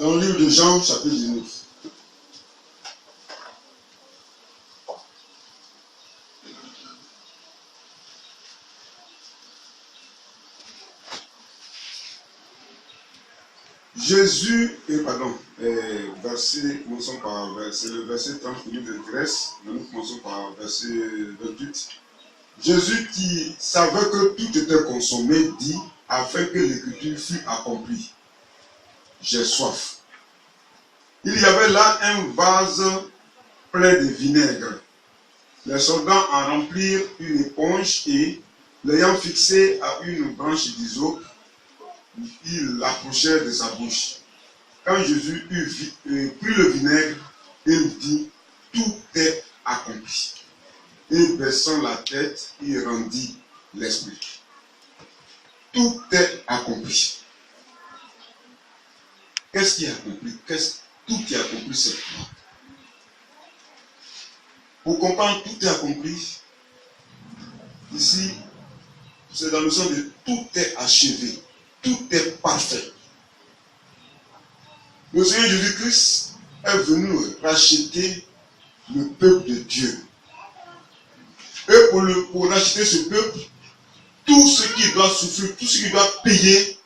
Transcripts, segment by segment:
Dans le livre de Jean, chapitre 19. Jésus, commençons par verset, le verset 30 minutes de Grèce, nous commençons par verset 28. Jésus qui savait que tout était consommé dit, afin que l'écriture fût accomplie, j'ai soif. Il y avait là un vase plein de vinaigre. Les soldats en remplirent une éponge et, l'ayant fixé à une branche d'hysope, ils l'approchèrent de sa bouche. Quand Jésus eut pris le vinaigre, il dit, tout est accompli. Et baissant la tête, il rendit l'esprit. Tout est accompli. Qu'est-ce qui est accompli? Tout qui est accompli, c'est quoi? Pour comprendre tout est accompli, ici, c'est dans le sens de tout est achevé, tout est parfait. Le Seigneur Jésus-Christ est venu racheter le peuple de Dieu. Et pour racheter ce peuple, tout ce qui doit souffrir, tout ce qui doit payer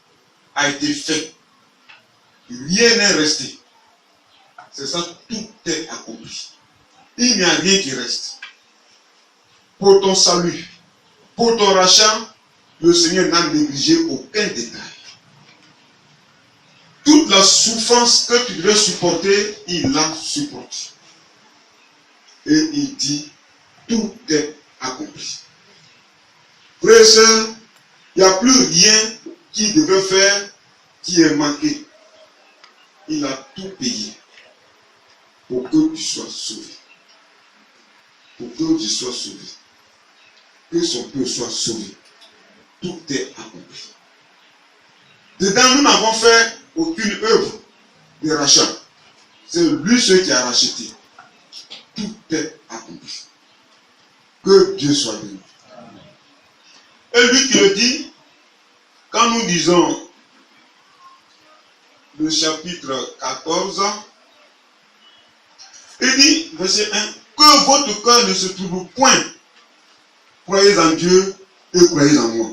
a été fait. Rien n'est resté. C'est ça, tout est accompli. Il n'y a rien qui reste. Pour ton salut, pour ton rachat, le Seigneur n'a négligé aucun détail. Toute la souffrance que tu devais supporter, il l'a supporté. Et il dit, tout est accompli. Frères et sœurs, il n'y a plus rien qui devait faire qui est manqué. Il a tout payé pour que tu sois sauvé. Pour que tu sois sauvé. Que son peuple soit sauvé. Tout est accompli. Dedans, nous n'avons fait aucune œuvre de rachat. C'est lui celui qui a racheté. Tout est accompli. Que Dieu soit béni. Et lui qui le dit, quand nous disons le chapitre 14, il dit, verset 1, que votre cœur ne se trouve point. Croyez en Dieu et croyez en moi.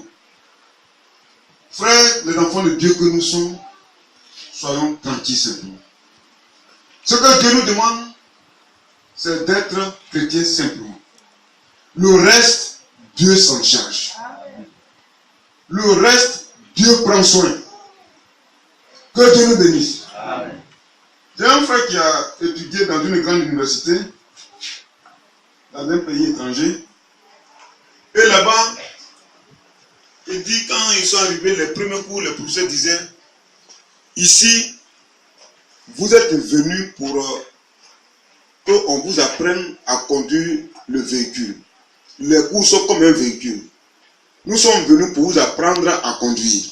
Frères, les enfants de Dieu que nous sommes, soyons tranquilles simplement. Ce que Dieu nous demande, c'est d'être chrétiens simplement. Le reste, Dieu s'en charge. Le reste, Dieu prend soin. Que Dieu nous bénisse. Amen. J'ai un frère qui a étudié dans une grande université, dans un pays étranger. Et là-bas, il dit, quand ils sont arrivés, les premiers cours, les professeurs disaient, ici, vous êtes venus pour qu'on vous apprenne à conduire le véhicule. Les cours sont comme un véhicule. Nous sommes venus pour vous apprendre à conduire.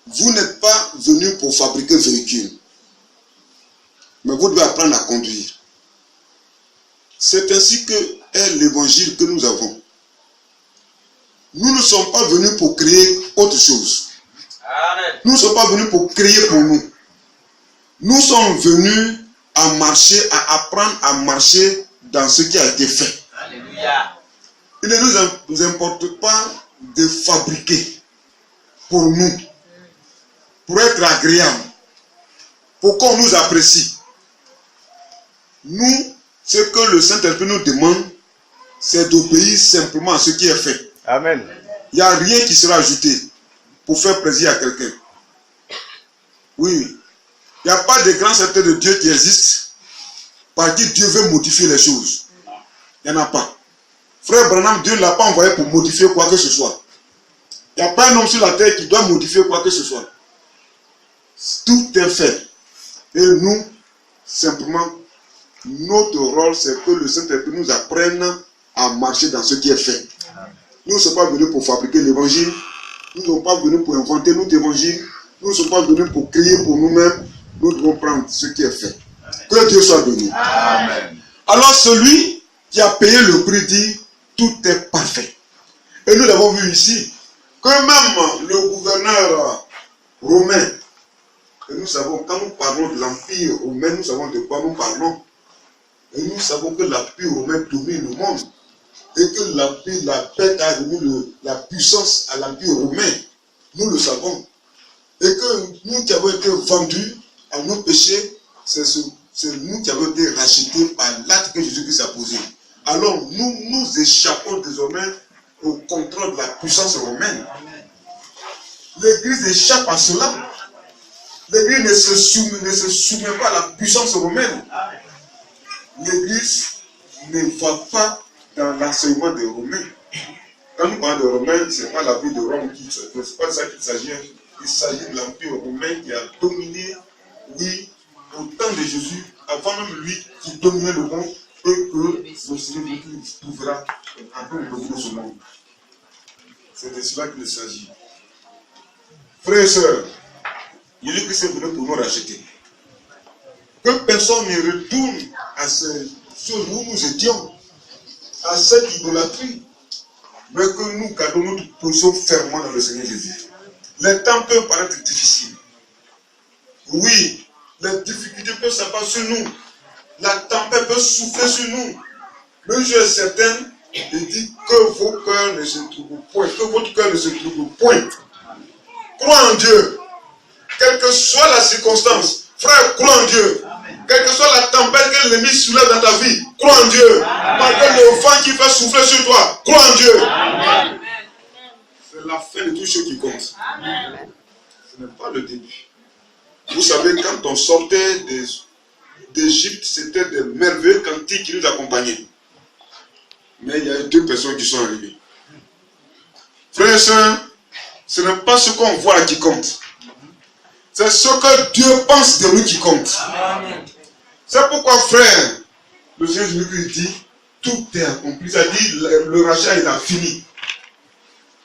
Vous n'êtes pas venus pour fabriquer un véhicule. Mais vous devez apprendre à conduire. C'est ainsi que est l'évangile que nous avons. Nous ne sommes pas venus pour créer autre chose. Amen. Nous ne sommes pas venus pour créer pour nous. Nous sommes venus à marcher, à apprendre à marcher dans ce qui a été fait. Alléluia. Il ne nous importe pas de fabriquer pour nous, pour être agréable, pour qu'on nous apprécie. Nous, ce que le Saint-Esprit nous demande, c'est d'obéir simplement à ce qui est fait. Amen. Il n'y a rien qui sera ajouté pour faire plaisir à quelqu'un. Oui. Il n'y a pas de grand serviteur de Dieu qui existe par qui Dieu veut modifier les choses. Il n'y en a pas. Frère Branham, Dieu ne l'a pas envoyé pour modifier quoi que ce soit. Il n'y a pas un homme sur la terre qui doit modifier quoi que ce soit. Tout est fait. Et nous, simplement, notre rôle, c'est que le Saint-Esprit nous apprenne à marcher dans ce qui est fait. Nous ne sommes pas venus pour fabriquer l'évangile. Nous ne sommes pas venus pour inventer notre évangile. Nous ne sommes pas venus pour créer pour nous-mêmes. Nous devons prendre ce qui est fait. Que Dieu soit béni. Amen. Alors celui qui a payé le prix dit, tout est parfait. Et nous l'avons vu ici, que même le gouverneur romain Et nous savons, quand nous parlons de l'Empire romain, nous savons de quoi nous parlons. Et nous savons que l'Empire romain domine le monde. Et que la paix a donné la puissance à l'Empire romain. Nous le savons. Et que nous qui avons été vendus à nos péchés, c'est nous qui avons été rachetés par l'acte que Jésus-Christ a posé. Alors nous échappons désormais au contrôle de la puissance romaine. L'Église échappe à cela. L'Église ne se soumet pas à la puissance romaine. L'Église ne va pas dans l'enseignement des Romains. Quand nous parlons de Romains, ce n'est pas la vie de Rome qui c'est pas de ça qu'il s'agit. Il s'agit de l'Empire romain qui a dominé, oui, au temps de Jésus, avant même lui qui dominait le monde, et que le Seigneur trouvera en train de dominer ce monde. C'est de cela qu'il s'agit. Frères et sœurs, Jésus-Christ est venu pour nous racheter. Que personne ne retourne à ces choses où nous étions, à cette idolâtrie, mais que nous gardons notre position fermement dans le Seigneur Jésus. Les temps peuvent paraître difficiles. Oui, les difficultés peuvent s'abattre sur nous. La tempête peut souffler sur nous. Mais je suis certain, il dit que vos cœurs ne se troublent point, que votre cœur ne se trouble point. Crois en Dieu. Quelle que soit la circonstance, frère, crois en Dieu. Quelle que soit la tempête que l'ennemi soulève dans ta vie, crois en Dieu. Malgré le vent qui fait souffler sur toi, crois en Dieu. Amen. C'est la fin de tout ce qui compte. Ce n'est pas le début. Vous savez, quand on sortait d'Égypte, c'était des merveilleux cantiques qui nous accompagnaient. Mais il y a eu 2 personnes qui sont arrivées. Frères et sœurs, ce n'est pas ce qu'on voit qui compte. C'est ce que Dieu pense de nous qui compte. Amen. C'est pourquoi, frère, le Seigneur Jésus-Christ dit, tout est accompli. Ça dit, le rachat, il a fini.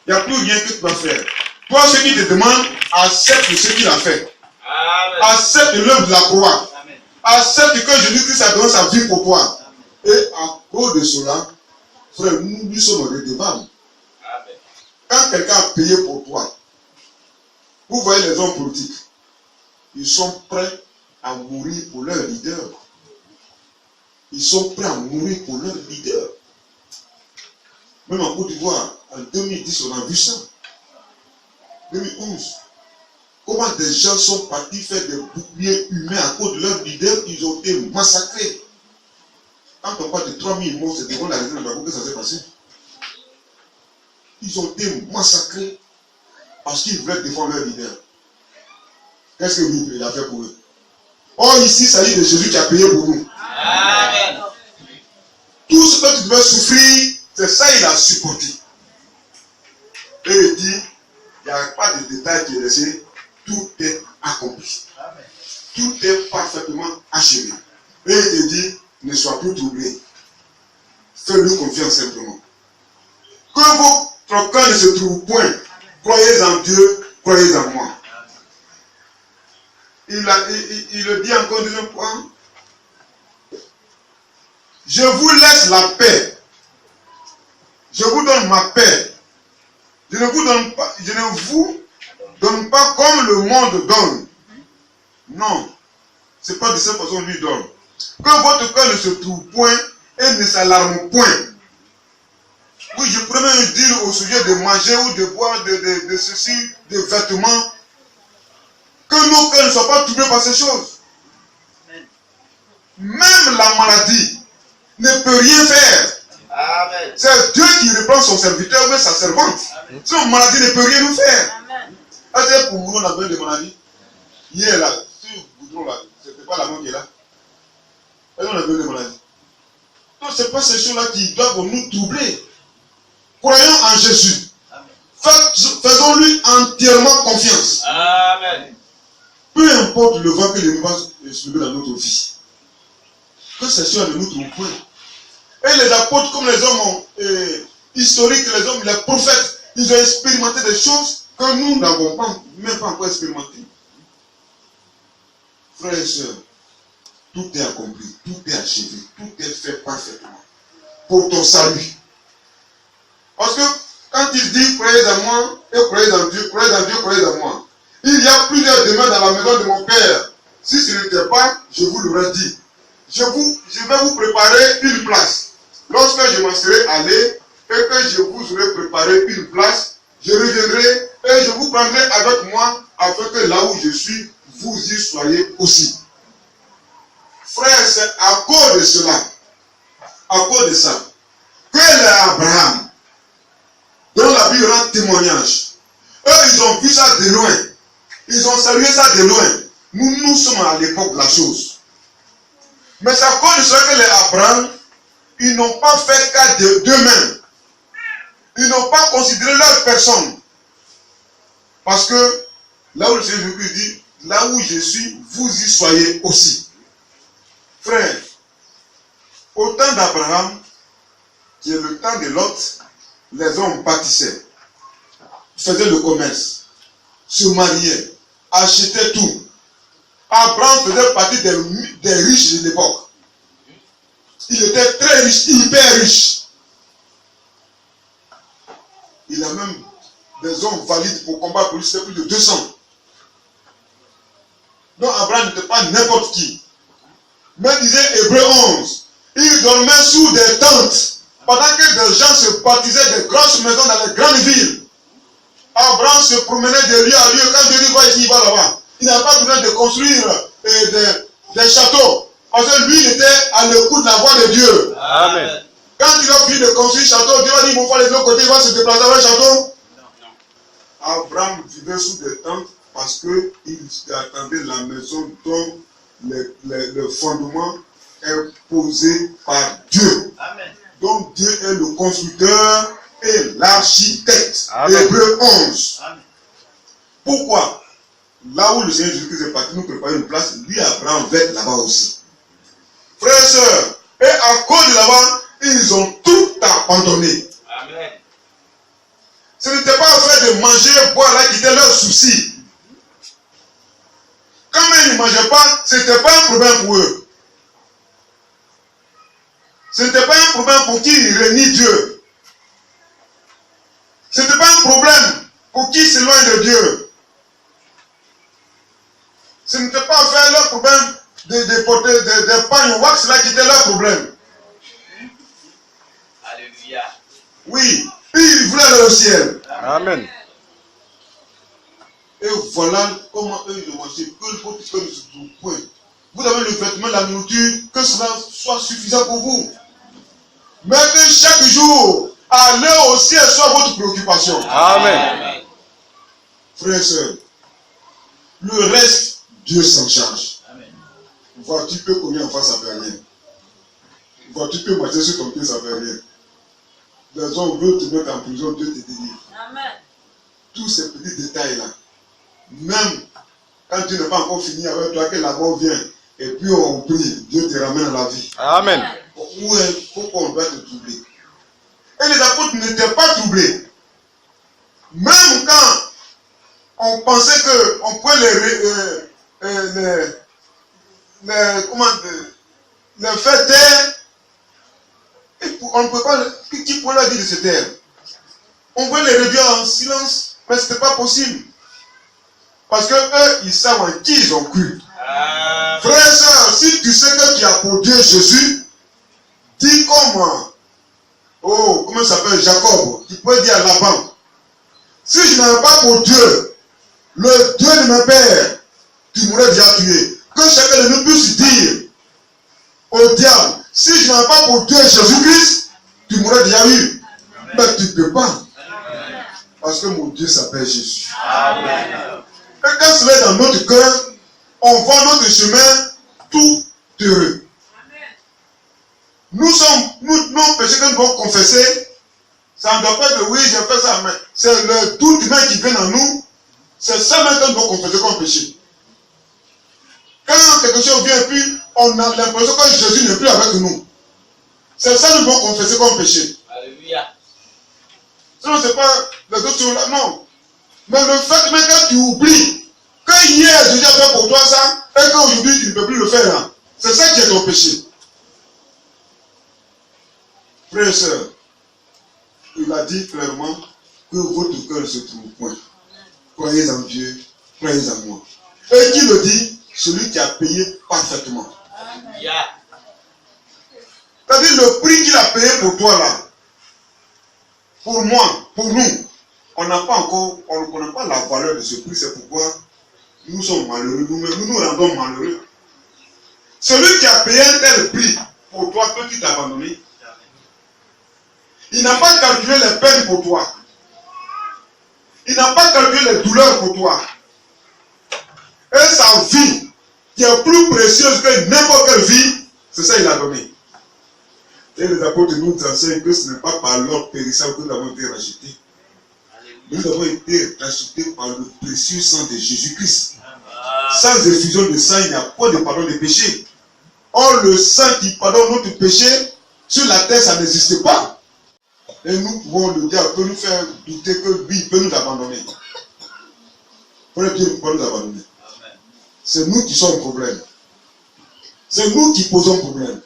Il n'y a plus rien que tu dois faire. Toi, ce qui te demande, accepte ce qu'il a fait. Amen. Accepte l'œuvre de la croix. Amen. Accepte que Jésus-Christ a donné sa vie pour toi. Amen. Et à cause de cela, frère, nous lui sommes redevables. Quand quelqu'un a payé pour toi, vous voyez les hommes politiques, ils sont prêts à mourir pour leur leader. Ils sont prêts à mourir pour leur leader. Même en Côte d'Ivoire, en 2010, on a vu ça. 2011. Comment des gens sont partis faire des boucliers humains à cause de leur leader, ils ont été massacrés. Quand on parle de 3000 morts, c'est devant la région de Babou que ça s'est passé. Ils ont été massacrés parce qu'ils voulaient défendre leur leader. Qu'est-ce que lui, il a fait pour eux? Or, ici, il s'agit de Jésus qui a payé pour nous. Amen. Tout ce que tu devais souffrir, c'est ça qu'il a supporté. Et il dit, il n'y a pas de détail qui est laissé, tout est accompli. Amen. Tout est parfaitement achevé. Et il te dit, ne sois plus troublé. Fais-lui confiance simplement. Que votre cœur ne se trouve point. Croyez en Dieu, croyez en moi. Il le dit encore deuxième point. Je vous laisse la paix. Je vous donne ma paix. Je ne vous donne pas comme le monde donne. Non. Ce n'est pas de cette façon qu'il lui donne. Que votre cœur ne se trouve point et ne s'alarme point. Oui, je pourrais même dire au sujet de manger ou de boire, de ceci, de vêtements, que nos cœurs ne soient pas troublés par ces choses. Même la maladie ne peut rien faire. Amen. C'est Dieu qui reprend son serviteur ou sa servante. Sinon, maladie ne peut rien nous faire. Est-ce que pour nous, on a besoin de maladie? Hier, là, sur le goudron, là, c'était pas la main qui est là. Est-ce qu'on a besoin de maladie? Donc, ce n'est pas ces choses-là qui doivent nous troubler. Croyons en Jésus. Faisons-lui entièrement confiance. Amen. Peu importe le vent que les va soulever dans notre vie. Que ces choses ne nous trouvent point. Et les apôtres, comme les hommes historiques, les hommes, les prophètes, ils ont expérimenté des choses que nous n'avons même pas encore expérimentées. Frères et sœurs, tout est accompli, tout est achevé, tout est fait parfaitement pour ton salut. Parce que quand il dit croyez en moi et croyez en Dieu, croyez en Dieu, croyez en moi. Il y a plusieurs demeures dans la maison de mon père. Si ce n'était pas, je vous l'aurais dit. Je vais vous préparer une place. Lorsque je m'en serai allé et que je vous aurai préparé une place, je reviendrai et je vous prendrai avec moi afin que là où je suis, vous y soyez aussi. Frère, c'est à cause de cela, à cause de ça, que les Abraham, dont la Bible rend témoignage, eux, ils ont vu ça de loin. Ils ont salué ça de loin. Nous sommes à l'époque de la chose. Mais c'est à cause de cela que les Abraham, ils n'ont pas fait cas d'eux-mêmes. Ils n'ont pas considéré leur personne. Parce que là où le Seigneur Jésus dit, là où je suis, vous y soyez aussi. Frère, au temps d'Abraham, qui est le temps de Lot, les hommes bâtissaient, faisaient le commerce, se mariaient, achetaient tout. Abraham faisait partie des riches de l'époque. Il était très riche, hyper riche. Il a même des hommes valides pour combattre pour lui, c'était plus de 200. Donc Abraham n'était pas n'importe qui. Mais disait Hébreu 11, il dormait sous des tentes pendant que des gens se baptisaient des grosses maisons dans les grandes villes. Abraham se promenait de lieu à lieu. Quand Dieu dit va ici, il va là-bas. Il n'a pas besoin de construire des châteaux. Parce que lui, il était à l'écoute de la voix de Dieu. Amen. Quand il a fini de construire le château, Dieu a dit, mon frère, de l'autre côté, il va se déplacer vers le château. Non. Abraham vivait sous des tentes parce qu'il attendait la maison dont le fondement est posé par Dieu. Amen. Donc Dieu est le constructeur et l'architecte. Hébreu 11. Amen. Pourquoi? Là où le Seigneur Jésus-Christ est parti nous préparer une place, lui, Abraham, va être là-bas aussi. Frères et sœurs, et à cause de là-bas, ils ont tout abandonné. Amen. Ce n'était pas affaire de manger, boire, là, qui était leur souci. Quand même ils ne mangeaient pas, ce n'était pas un problème pour eux. Ce n'était pas un problème pour qui ils renient Dieu. Ce n'était pas un problème pour qui s'éloigne de Dieu. Ce n'était pas affaire leur problème de porter des pagnes wax là qui était leur problème. Alléluia. Oui, ils voulaient aller au ciel. Amen. Et voilà comment eux ils ont mangé. Point. Vous avez le vêtement, la nourriture, que cela soit suffisant pour vous. Mais que chaque jour, aller au ciel soit votre préoccupation. Amen. Frères et sœurs, le reste, Dieu s'en charge. Vois-tu peux combien en face, ça ne fait rien. Vois-tu peux marcher sur ton pied, ça ne fait rien. Les hommes veulent te mettre en prison, Dieu te délivre. Amen. Tous ces petits détails-là, même quand tu n'es pas encore fini avec toi, que la mort vient, et puis on prie, Dieu te ramène à la vie. Amen. Pourquoi on doit te troubler? Et les apôtres n'étaient pas troublés. Même quand on pensait qu'on pouvait les faire taire, on ne peut pas, qui pourrait leur dire de se taire? On veut les réduire en silence, mais ce n'était pas possible. Parce que eux, ils savent en qui ils ont cru. Frère et soeur, si tu sais que tu as pour Dieu Jésus, dis comment, comment ça s'appelle, Jacob, tu peux dire à Laban, si je n'avais pas pour Dieu, le Dieu de mon père, tu m'aurais déjà tué. Que chacun de nous puisse dire au diable, si je n'avais pas pour Dieu Jésus-Christ, tu m'aurais déjà eu. Mais tu ne peux pas. Parce que mon Dieu s'appelle Jésus. Amen. Et quand cela est dans notre cœur, on voit notre chemin tout heureux. Nos péchés que nous devons confesser, ça ne doit pas être oui, j'ai fait ça, mais c'est le doute humain qui vient en nous. C'est ça même que nous devons confesser comme péché. Quand quelque chose vient, puis on a l'impression que Jésus n'est plus avec nous. C'est ça que nous devons confesser comme péché. Alléluia. Sinon, ce n'est pas les autres choses là, non. Mais le fait même que tu oublies que hier Jésus a fait pour toi ça, et qu'aujourd'hui tu ne peux plus le faire là, c'est ça qui est ton péché. Frères et sœurs, il a dit clairement que votre cœur ne se trouve point. Croyez en Dieu Croyez en moi. Et qui le dit? Celui qui a payé parfaitement. C'est-à-dire le prix qu'il a payé pour toi là, pour moi, pour nous, on n'a pas encore, on ne connaît pas la valeur de ce prix, c'est pourquoi nous sommes malheureux, nous nous rendons malheureux. Celui qui a payé un tel prix pour toi, peut-il t'abandonner? Il n'a pas calculé les peines pour toi. Il n'a pas calculé les douleurs pour toi. Et sa vie, qui est plus précieuse que n'importe quelle vie, c'est ça qu'il a donné. Et les apôtres nous enseignent que ce n'est pas par l'or périssable que nous avons été rachetés. Nous avons été rachetés par le précieux sang de Jésus-Christ. Sans effusion de sang, il n'y a pas de pardon des péchés. Or, le sang qui pardonne notre péché, sur la terre, ça n'existe pas. Et nous pouvons, le diable peut nous faire douter que lui peut nous abandonner. Frère Dieu ne peut pas nous abandonner. C'est nous qui sommes le problème. C'est nous qui posons problème.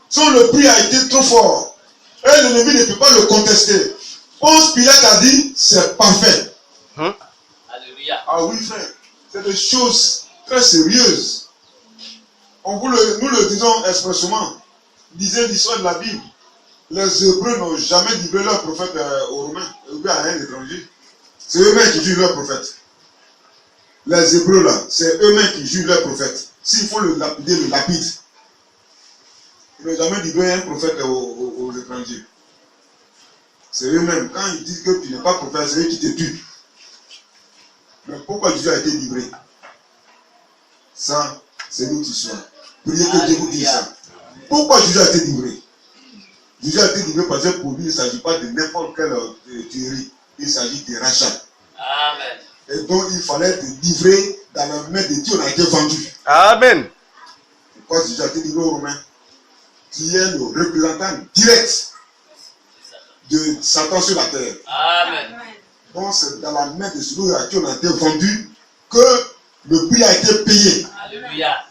Si le prix a été trop fort, et l'ennemi ne peut pas le contester. Ponce Pilate a dit, c'est parfait. Alléluia. Ah oui, frère, c'est des choses très sérieuses. Nous le disons expressément. Lisez l'histoire de la Bible. Les Hébreux n'ont jamais livré leur prophète aux Romains, ou à un étranger. C'est eux-mêmes qui jugent leur prophète. Les Hébreux là, c'est eux-mêmes qui jugent leur prophète. S'il faut le lapider, le lapide. Ils n'ont jamais livré un prophète aux étrangers. C'est eux-mêmes. Quand ils disent que tu n'es pas prophète, c'est eux qui te tuent. Mais pourquoi Jésus a été livré? Ça, c'est nous qui sommes. Priez que Dieu vous dise ça. Pourquoi Jésus a été livré? Jésus a été livré parce que pour lui, il ne s'agit pas de n'importe quelle théorie. Il s'agit de rachat. Amen. Et donc, il fallait être livré dans la main de Dieu. On a été vendu. Amen. Pourquoi Jésus a été livré aux Romains? Qui est le représentant direct de Satan sur la terre. Amen. Donc, c'est dans la main de celui à qui on a été vendu que le prix a été payé. Alléluia.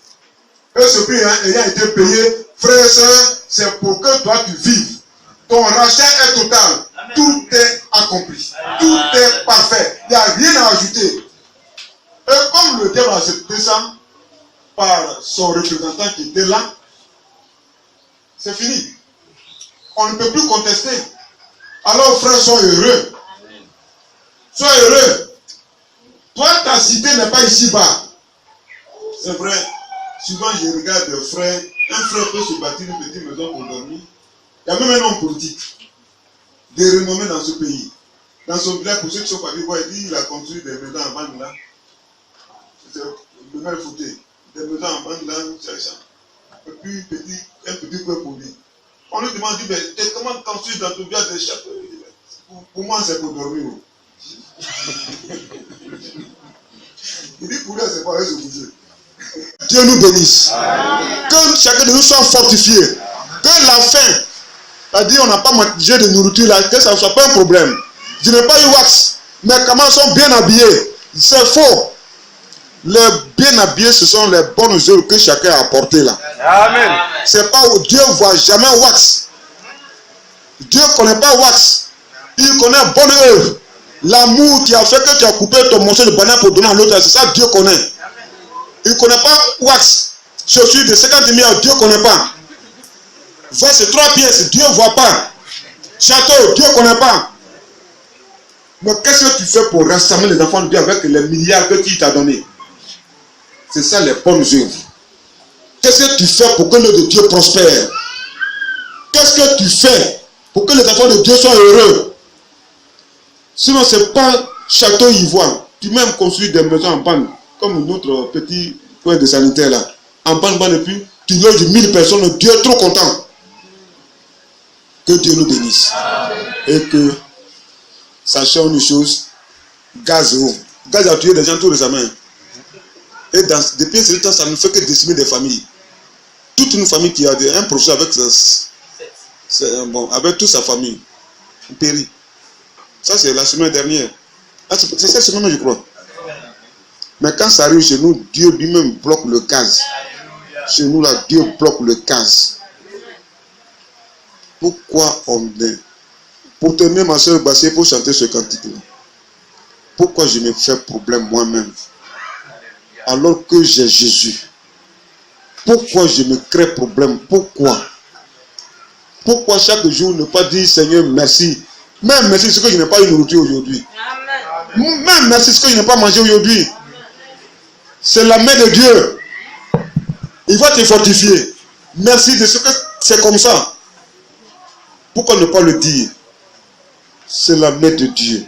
Et ce prix ayant été payé, frères et sœurs, c'est pour que toi tu vives. Ton rachat est total. Amen. Tout est accompli. Amen. Tout est parfait. Il n'y a rien à ajouter. Et comme le diable a accepté ça par son représentant qui était là, c'est fini. On ne peut plus contester. Alors frères, sois heureux. Amen. Sois heureux. Toi, ta cité n'est pas ici-bas. C'est vrai. Souvent, je regarde des frères. Un frère peut se bâtir une petite maison pour dormir. Il y a même un homme politique de renommée dans ce pays. Dans son village, pour ceux qui sont pas vivants, il dit qu'il a construit des maisons en bande là. C'est le maire Fouté. Des maisons en bande là, c'est ça. Et puis un petit coin pour lui. On lui demande, mais comment construire dans ton village des châteaux? Pour moi, c'est pour dormir. Il dit pour lui, c'est pas se bouger. Dieu nous bénisse. Amen. Que chacun de nous soit fortifié. Que la faim, c'est-à-dire on n'a pas mangé de nourriture là, que ça ne soit pas un problème. Je n'ai pas eu wax, mais comment ils sont bien habillés? C'est faux. Les bien habillés, ce sont les bonnes œuvres que chacun a apportées là. Amen. C'est pas où Dieu ne voit jamais wax. Dieu ne connaît pas wax. Il connaît bonne œuvre. L'amour qui a fait que tu as coupé ton morceau de banane pour donner à l'autre, c'est ça que Dieu connaît. Il ne connaît pas wax. Chaussures de 50 milliards, Dieu ne connaît pas. Veste 3 pièces, Dieu ne voit pas. Château, Dieu ne connaît pas. Mais qu'est-ce que tu fais pour rassembler les enfants de Dieu avec les milliards que tu t'as donné? C'est ça les bonnes œuvres. Qu'est-ce que tu fais pour que le de Dieu prospère? Qu'est-ce que tu fais pour que les enfants de Dieu soient heureux? Sinon, ce n'est pas château ivoire. Tu même construis des maisons en bande, comme notre petit point de sanitaire là. En bande, et puis tu loges 1000 personnes. Dieu est trop content. Que Dieu nous bénisse. Et que, sachant une chose, Gaz a tué des gens tout récemment. Et depuis ce temps, ça ne fait que décimer des familles. Toute une famille qui a un professeur avec toute sa famille, il périt. Ça, c'est la semaine dernière. Ah, c'est cette semaine, je crois. Mais quand ça arrive chez nous, Dieu lui-même bloque le gaz. Chez nous, là, Dieu bloque le gaz. Pourquoi on est? Pour terminer, ma soeur Bassé, pour chanter ce cantique-là. pourquoi je me fais problème moi-même alors que j'ai Jésus? Pourquoi je me crée problème? Pourquoi chaque jour ne pas dire Seigneur merci? Même merci ce que je n'ai pas eu nourriture aujourd'hui. Même merci ce que je n'ai pas mangé aujourd'hui. C'est la main de Dieu. Il va te fortifier. Merci de ce que c'est comme ça. Pourquoi ne pas le dire? C'est la main de Dieu.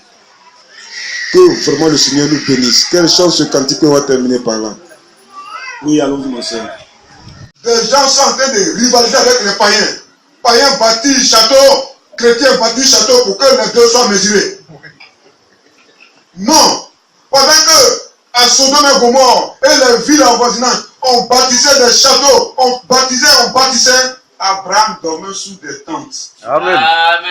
Que vraiment le Seigneur nous bénisse. Quelle chance ce cantique va terminer par là. Oui, allons-y, mon Seigneur. Des gens sont en train de rivaliser avec les païens. Païens bâtissent château, chrétiens bâtissent château pour que les deux soient mesurés. Non. Pendant que à Sodome et Gomorrhe et les villes avoisinantes, on bâtissait des châteaux, on bâtissait. Abraham dormait sous des tentes. Amen.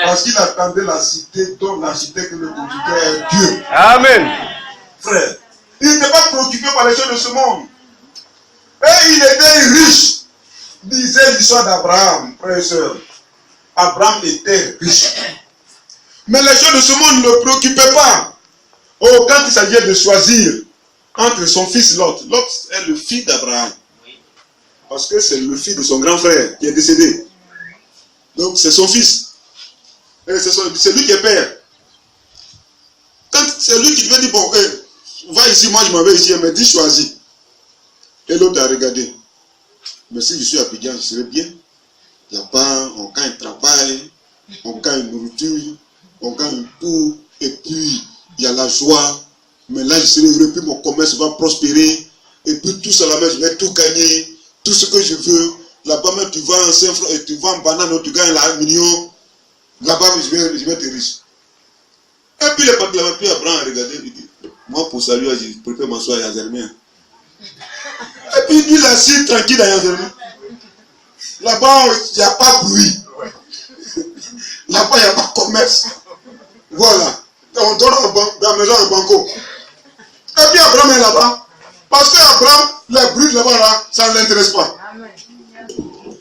Parce qu'il attendait la cité dont l'architecte le constructeur est Dieu. Amen. Frère, il n'était pas préoccupé par les choses de ce monde. Et il était riche. Disait l'histoire d'Abraham, frères et sœurs. Abraham était riche. Mais les choses de ce monde ne le préoccupaient pas. Oh, quand il s'agit de choisir entre son fils Lot, Lot est le fils d'Abraham. Parce que c'est le fils de son grand frère qui est décédé. Donc c'est son fils. C'est lui qui est père. Quand c'est lui qui lui dit, bon, va ici, moi je m'en vais ici, mais dis choisis. Et l'autre a regardé. Mais si je suis à Abidjan, je serai bien. Là-bas, on gagne un travail, on gagne une nourriture, on gagne tout, et puis il y a la joie. Mais là, je serai heureux, puis mon commerce va prospérer, et puis tout ça là-bas, je vais tout gagner, tout ce que je veux. Là-bas, même tu vends un 5 francs, et tu vends une banane, tu gagnes là 1 million. Là-bas, je vais être riche. Et puis les partis là-bas, puis Abraham a regardé, il dit, moi pour saluer, je préfère m'asseoir à Yazermien. Et puis il est assis tranquille à Yazermien. Là-bas, il n'y a pas bruit. Là-bas, il n'y a pas de commerce. Voilà. On donne dans la maison un banco. Et puis Abraham est là-bas. Parce qu'Abraham, les bruits là-bas, là, ça ne l'intéresse pas.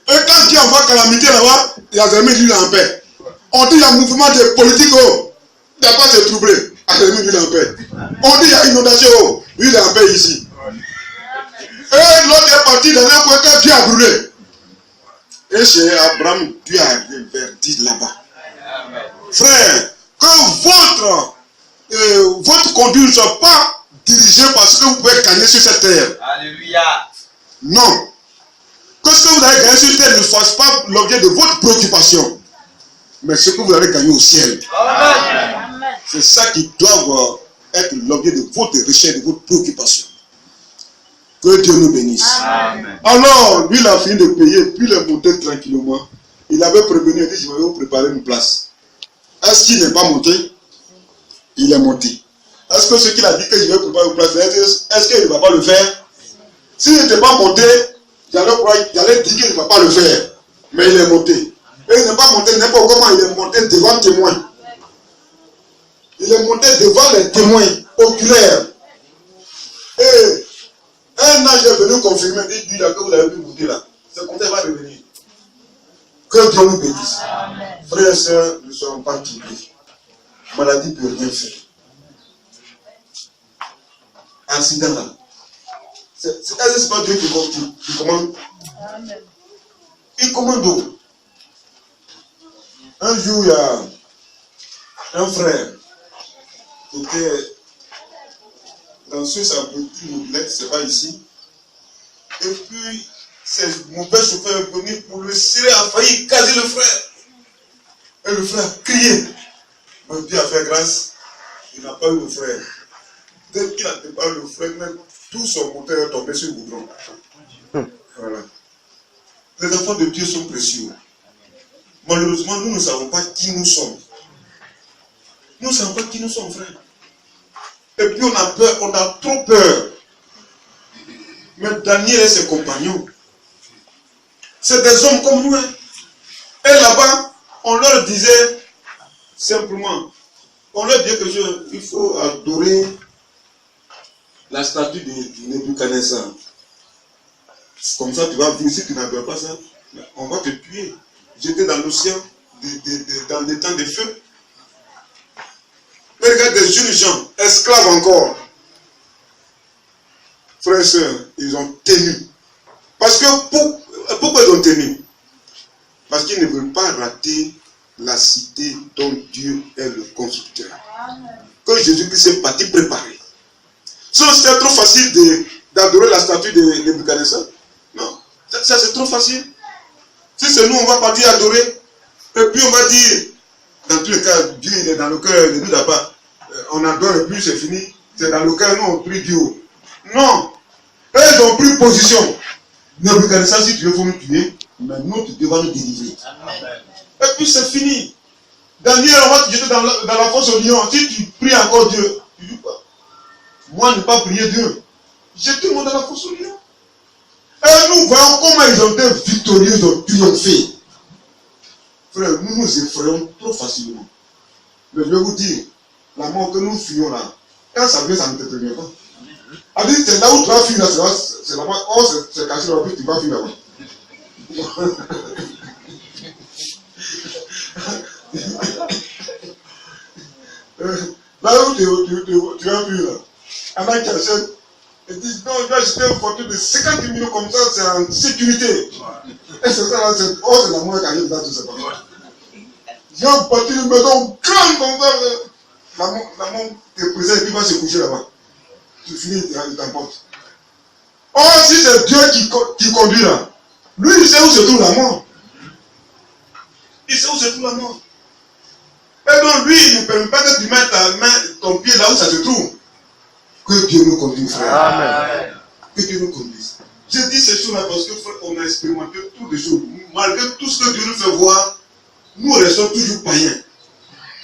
Et quand Dieu envoie calamité là-bas, Yazermien, lui, il est en paix. On dit qu'il y a un mouvement de politique, oh. Il n'a pas se troubler. Yazermien, lui, il est en paix. On dit qu'il y a inondation, oh. Lui, il est en paix ici. Et l'autre est parti dans un coin que Dieu a brûlé. Et chez Abraham, Dieu a réverdi là-bas. Frère, que votre conduite ne soit pas dirigée par ce que vous pouvez gagner sur cette terre. Alléluia. Non. Que ce que vous avez gagné sur cette terre ne fasse pas l'objet de votre préoccupation. Mais ce que vous avez gagné au ciel. Amen. C'est ça qui doit être l'objet de votre recherche, de votre préoccupation. Que Dieu nous bénisse. Amen. Alors, lui, il a fini de payer, puis il est monté tranquillement. Il avait prévenu, il a dit, je vais vous préparer une place. Est-ce qu'il n'est pas monté? Il est monté. Est-ce que ce qu'il a dit que je vais préparer une place, est-ce qu'il ne va pas le faire? S'il n'était pas monté, j'allais dire qu'il ne va pas le faire. Mais il est monté. Et il n'est pas monté n'importe comment, il est monté devant le témoin. Il est monté devant les témoins oculaires. Et un ange est venu confirmer, dit là que vous l'avez vu monter là. Ce compteur va revenir. Que Dieu nous bénisse. Frères et sœurs, ne soyons pas trompés. Maladie ne peut rien faire. Accident là. C'est pas Dieu qui commande. Il commande où? Un jour, il y a un frère qui était dans ce sa petite mobilette, c'est pas ici. Et puis, ces mauvais chauffeurs sont venus pour le serrer, a failli caser le frère. Et le frère a crié. Mais Dieu a fait grâce, il n'a pas eu le frère. Dès qu'il a déparé le frère, même tout son moteur est tombé sur le goudron. Voilà. Les enfants de Dieu sont précieux. Malheureusement, nous ne savons pas qui nous sommes. Nous ne savons pas qui nous sommes, frère. Et puis on a peur, on a trop peur. Mais Daniel et ses compagnons, c'est des hommes comme nous. Et là-bas, on leur disait simplement, on leur disait que il faut adorer la statue de Nebuchadnezzar. Comme ça, tu vas vivre. Si tu n'adores pas ça, on va te tuer. Jeter dans l'océan, dans des temps de feu. Et Et regarde des jeunes gens, esclaves encore. Frères et sœurs, ils ont tenu. Parce que pourquoi ils ont tenu? Parce qu'ils ne veulent pas rater la cité dont Dieu est le constructeur. Que Jésus-Christ est parti préparer. Si c'était trop facile d'adorer la statue de Nebuchadnezzar, non, ça c'est trop facile. Si c'est nous, on va partir adorer. Et puis on va dire, dans tous les cas, Dieu il est dans le cœur de nous là-bas. On adore et puis c'est fini. C'est dans le cœur, nous on prie Dieu. Non. Eux, ils ont pris position. Nebuchadnezzar, si tu veux, il faut nous tuer. Mais nous, tu devras nous délivrer. Amen. Et puis c'est fini. Daniel, on va te jeter dans la fosse au lion. Si tu pries encore Dieu, tu dis quoi? Moi, ne pas prier Dieu. Jetez tout le monde dans la fosse au lion. Et nous voyons comment ils ont été victorieux, ils ont triomphé. Frère, nous nous effrayons trop facilement. Mais je vais vous dire, la mort que nous fuyons là, quand ça vient, ça ne te prévient pas. C'est là où tu vas fuir, là, c'est là-bas. Oh, c'est caché là-bas, puis tu vas fuir là-bas. Là où tu vas fuir là. Avant qu'ils achètent, ils disent non, je vais acheter une photo de 50 millions comme ça, c'est en sécurité. Et c'est ça là, c'est la mort qui arrive là, tu sais pas. J'ai un bâti une maison grande comme ça, la mort te présente et puis va se coucher là-bas. Tu finis, il t'emporte. Oh, si c'est Dieu qui conduit là, lui il sait où se trouve la mort. Il sait où se trouve la mort. Et donc lui, il ne permet pas que tu mettes ton pied là où ça se trouve. Que Dieu nous conduise, frère. Amen. Que Dieu nous conduise. Je dis ces choses-là parce que frère, on a expérimenté toutes les choses. Malgré tout ce que Dieu nous fait voir, nous restons toujours païens.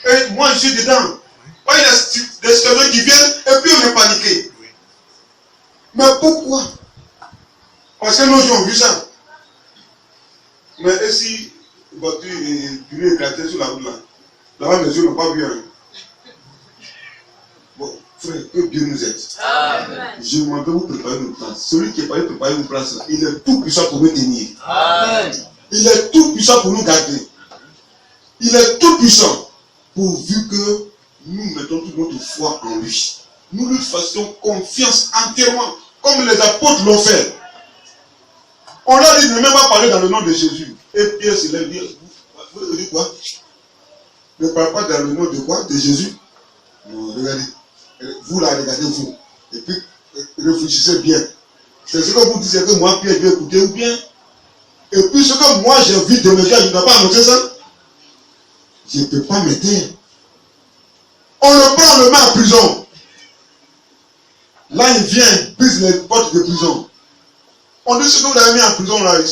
Et moi je suis dedans. Il y a des situations qui viennent et puis on est paniqué. Mais pourquoi? Parce que nos gens ont vu ça. Mais et si la voiture est éclatée sur la route là? Là-bas, mes yeux n'ont pas vu. Hein. Bon, frère, que Dieu nous aide. Amen. Je m'en vais vous préparer une place. Celui qui est parti préparer une place là, il est tout puissant pour nous tenir. Amen. Il est tout puissant pour nous garder. Il est tout puissant pourvu que nous mettons toute notre foi en lui. Nous lui fassions confiance entièrement, comme les apôtres l'ont fait. On leur dit de ne même pas parler dans le nom de Jésus. Et Pierre se lève et dit, vous dites quoi? Ne parlez pas dans le nom de quoi? De Jésus? Non, regardez. Vous là, regardez-vous. Et puis, réfléchissez bien. C'est ce que vous dites, c'est que moi, Pierre, je vais écouter ou bien. Et puis, ce que moi, j'ai envie de me faire, je ne dois pas annoncer ça. Je ne peux pas me taire. On le prend, on le met en prison. Là, il vient, il brise les portes de prison. On dit ce que vous avez mis en prison là, ils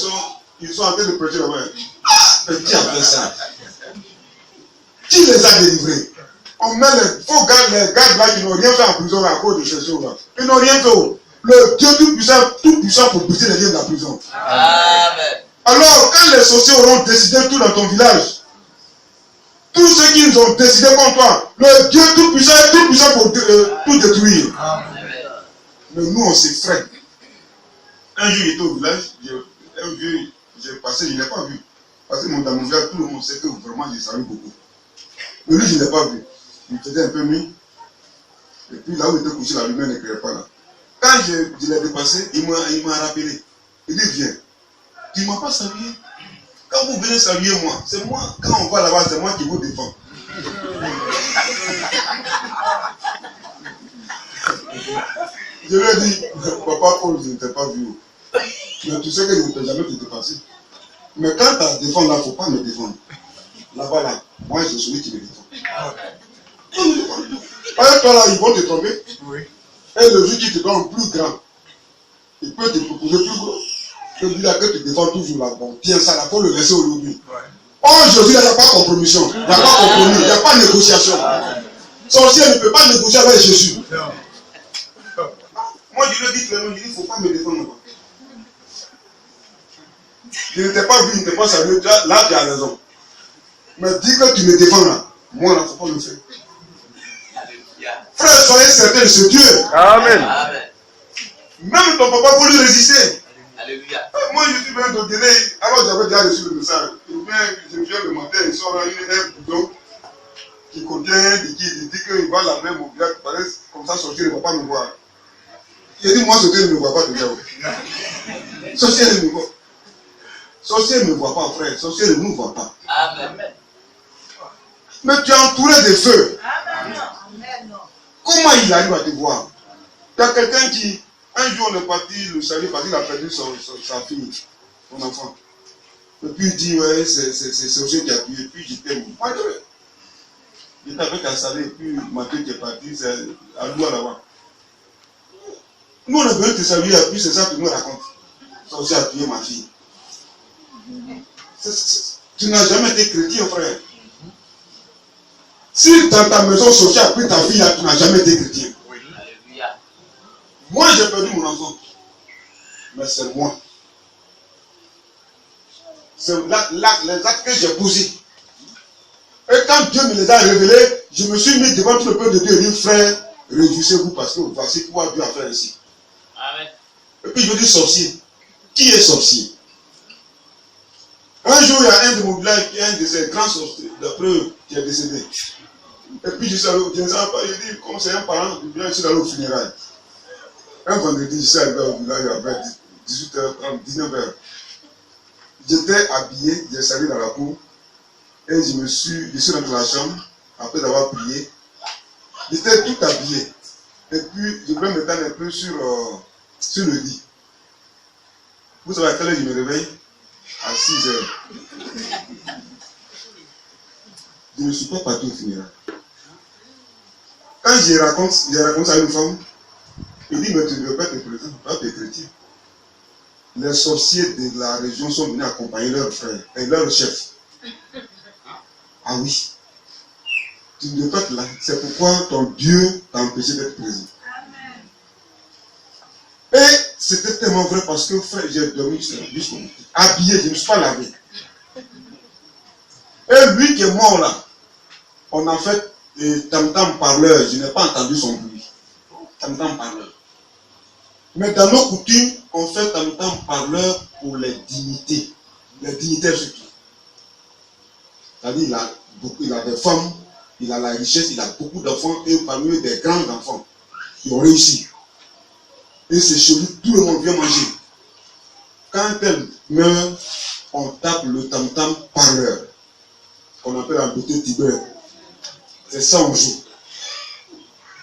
sont en train de prêcher là-bas. Mais qui a fait ça? Qui les a délivrés? On met les faux gardes là qui n'ont rien fait en prison là, à cause de ces choses-là. Ils n'ont rien fait. Le Dieu tout puissant pour briser les liens de la prison. Amen. Alors, quand les sorciers auront décidé tout dans ton village, tous ceux qui nous ont décidé contre toi, le Dieu tout puissant est tout puissant pour tout détruire. Amen. Mais nous, on s'effraie. Un jour, il était au village, un vieux, j'ai passé, je ne l'ai pas vu. Parce que dans mon village, tout le monde sait que vraiment, je salue beaucoup. Mais lui, je ne l'ai pas vu. Il faisait un peu nuit. Et puis là où il était couché, la lumière n'éclairait pas là. Quand je l'ai dépassé, il m'a rappelé. Il dit, viens. Tu ne m'as pas salué. Quand vous venez saluer moi, c'est moi. Quand on va là-bas, c'est moi qui vous défends. Je lui ai dit, papa Paul, je ne t'ai pas vu. Mais tu sais que je ne t'ai jamais te dépasser. Mais quand tu as défendu là, il ne faut pas me défendre. Là-bas, là, moi, je suis celui qui me défend. Avec toi, là, ils vont te tromper. Oui. Et le jour qui te donne plus grand, il peut te proposer plus gros. Celui-là que tu défends toujours là, bon, tiens ça, là, faut le laisser aujourd'hui. Ouais. Oh, Jésus, il n'y a pas de compromission. Il n'y a pas de compromis. Il n'y a pas de négociation. Sorcier ne peut pas négocier avec Jésus. Non. Moi, je lui ai dit clairement, il ne faut pas me défendre. Je ne t'ai pas vu, je ne t'ai pas salué. Là, tu as raison. Mais dis que tu me défends là. Moi, là, il ne faut pas le faire. Frère, soyez certain de ce Dieu. Amen. Amen. Même ton papa faut lui résister. Alléluia. Moi, je suis venu de donner. Alors, j'avais déjà reçu le message. Je viens le matin, il sort là, il est bouton. qui contient qui dit qu'il va la même au village, comme ça sorcier ne va pas me voir. Il dit moi sorcier ne me voit pas déjà. Sorcier ne me voit. Sorcier ne me voit pas, frère. Sorcier ne nous voit pas. Amen. Mais tu es entouré de feu. Amen. Comment il arrive à te voir? Il y a quelqu'un qui, un jour on est parti, le salut, parce qu'il a perdu sa fille, son enfant. Et puis il dit, ouais, c'est Sorcier qui a tué. Et puis je t'aime. Moi, j'étais avec un salé, et puis Mathieu qui est parti, c'est à Loua là-bas. Nous on a besoin de te saluer, et puis c'est ça que nous raconte. Sorcier a tué ma fille. Tu n'as jamais été chrétien, frère. Si dans ta maison Sorcier a pris ta fille, là, tu n'as jamais été chrétien. Alléluia. Moi, j'ai perdu mon enfant. Mais c'est moi. C'est les actes que j'ai posés. Et quand Dieu me les a révélés, je me suis mis devant tout le peuple de Dieu et dit, frère, réjouissez-vous parce que voici quoi Dieu a fait ici. Amen. Et puis je me dis, sorcier. Qui est sorcier? Un jour, il y a un de mon village, un de ces grands sorciers, d'après eux, qui est décédé. Et puis je suis allé au village, il dit, comme c'est un parent du village, je suis allé au funérailles. Un vendredi, je suis arrivé au village vers 18h30, 19h. J'étais habillé, j'ai salé dans la cour, et je suis rentré dans la chambre, après avoir prié. J'étais tout habillé. Et puis, je voulais me tendre un peu sur le lit. Vous savez à quelle heure je me réveille? À 6h. Je ne suis pas parti au funérail. Quand j'ai raconté à une femme, il dit, mais tu ne veux pas être présent, pas être chrétien. Les sorciers de la région sont venus accompagner leurs frères et leurs chefs. Ah oui. Tu ne veux pas être là. C'est pourquoi ton Dieu t'a empêché d'être présent. Et c'était tellement vrai parce que frère, j'ai dormi jusqu'au bout. Habillé, je ne me suis pas lavé. Et lui qui est mort là, on a fait tam-tam parleur. Je n'ai pas entendu son bruit. Tam-tam parleur. Mais dans nos coutumes, on fait tam-tam parleur pour les dignités. Les dignitaires surtout. C'est-à-dire, il a des femmes, il a la richesse, il a beaucoup d'enfants et parmi eux des grands enfants qui ont réussi. Et c'est chez lui, tout le monde vient manger. Quand elle meurt, on tape le tam-tam parleur, qu'on appelle en beauté Tibet. C'est ça on joue.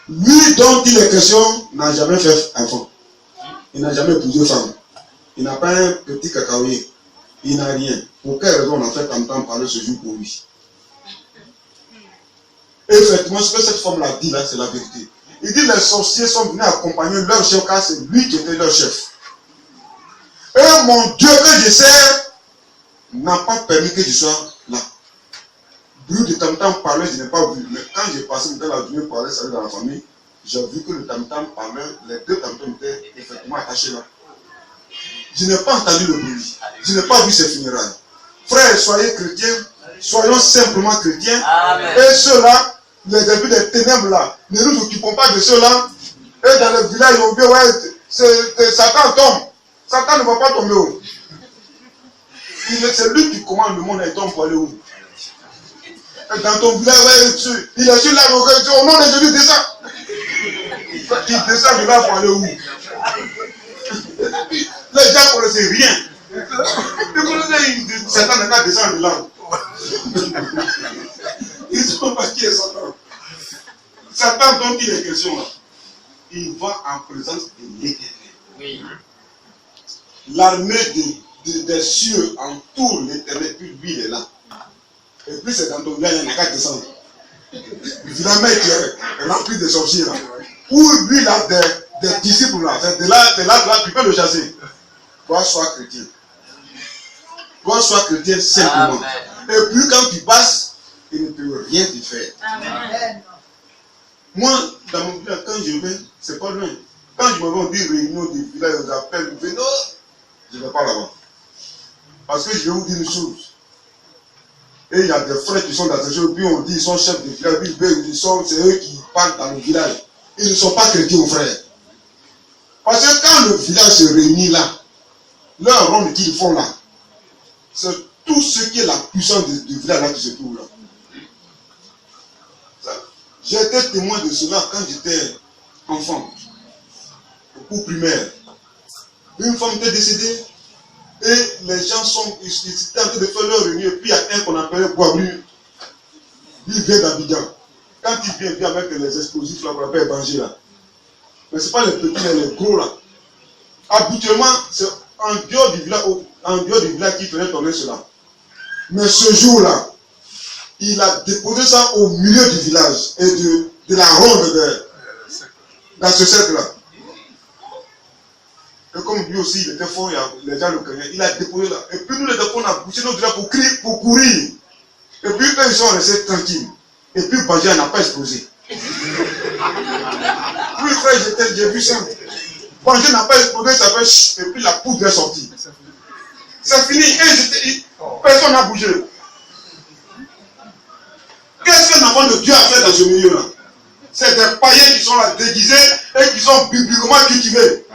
Lui dont il est question n'a jamais fait enfant. Il n'a jamais épousé femme. Il n'a pas un petit cacaoyer. Il n'a rien. Pour quelle raison on a fait tam-tam parler ce jour pour lui? Et effectivement, ce que cette femme-là dit là, c'est la vérité. Il dit les sorciers sont venus accompagner leur chef car c'est lui qui était leur chef. Et mon Dieu que je sers n'a pas permis que je sois là. Bruit de tam-tam parlait, je n'ai pas vu. Mais quand j'ai passé dans la journée pour aller saluer dans la famille, j'ai vu que le tam-tam parlait, les deux tam-tams étaient effectivement attachés là. Je n'ai pas entendu le bruit. Je n'ai pas vu ces funérailles. Frères, soyez chrétiens, soyons simplement chrétiens. Amen. Et ceux-là, les esprits des ténèbres là, ne nous occupons pas de ceux-là. Et dans le village, on dit, ouais, Satan tombe. Satan ne va pas tomber où? C'est lui qui commande le monde et il tombe pour aller où? Et dans ton village, ouais, il est sur là, au nom de Jésus, descend. Il descend de là pour aller où? Les gens ne connaissaient rien. Ils connaissaient, Satan n'a qu'à descendre de là. Ils ne savent pas qui est Satan. Satan dont il est question là, il va en présence de l'Éternel. Oui. L'armée des cieux entoure l'Éternel, puis lui il est là. Et puis c'est dans ton village, il n'y a qu'à descendre. Finalement, qui est rempli de sorciers là. Où lui il a des disciples là. C'est de là, tu peux le chasser. Toi, sois chrétien. Toi, sois chrétien simplement. Amen. Et puis quand tu passes, il ne peut rien te faire. Amen. Moi, dans mon village, quand je vais, c'est pas loin. Quand je me vais, on dit réunion du village, on appelle, je ne vais pas là-bas. Parce que je vais vous dire une chose. Et il y a des frères qui sont dans ces choses, puis on dit ils sont chefs de village, puis c'est eux qui parlent dans le village. Ils ne sont pas chrétiens, frères. Parce que quand le village se réunit là, leur ronde qu'ils font là, c'est tout ce qui est la puissance du village là qui se trouve là. été témoin de cela quand j'étais enfant, au cours primaire. Une femme était décédée et les gens ils étaient en train de faire leur réunion. Et puis il y a un qu'on appelait Boabru. Il vient d'Abidjan. Quand il vient avec les explosifs là qu'on appelle Banger là. Mais ce n'est pas les petits, mais les gros là. Habituellement, c'est en dehors du village qu'il faisait tomber cela. Mais ce jour-là, il a déposé ça au milieu du village et de la ronde dans ce cercle-là. Et comme lui aussi, il était fort, les gens le connaissaient, il a déposé là. Et puis nous, les enfants, on a poussé notre là pour crier, pour courir. Et puis eux, ils sont restés tranquilles. Et puis Banger n'a pas explosé. Oui, frère, j'ai vu ça. Banger n'a pas explosé, ça fait chut, et puis la poudre est sortie. C'est fini. Et personne n'a bougé. Qu'est-ce qu'un enfant de Dieu a fait dans ce milieu-là? C'est des païens qui sont là déguisés et qui sont bibliquement cultivés.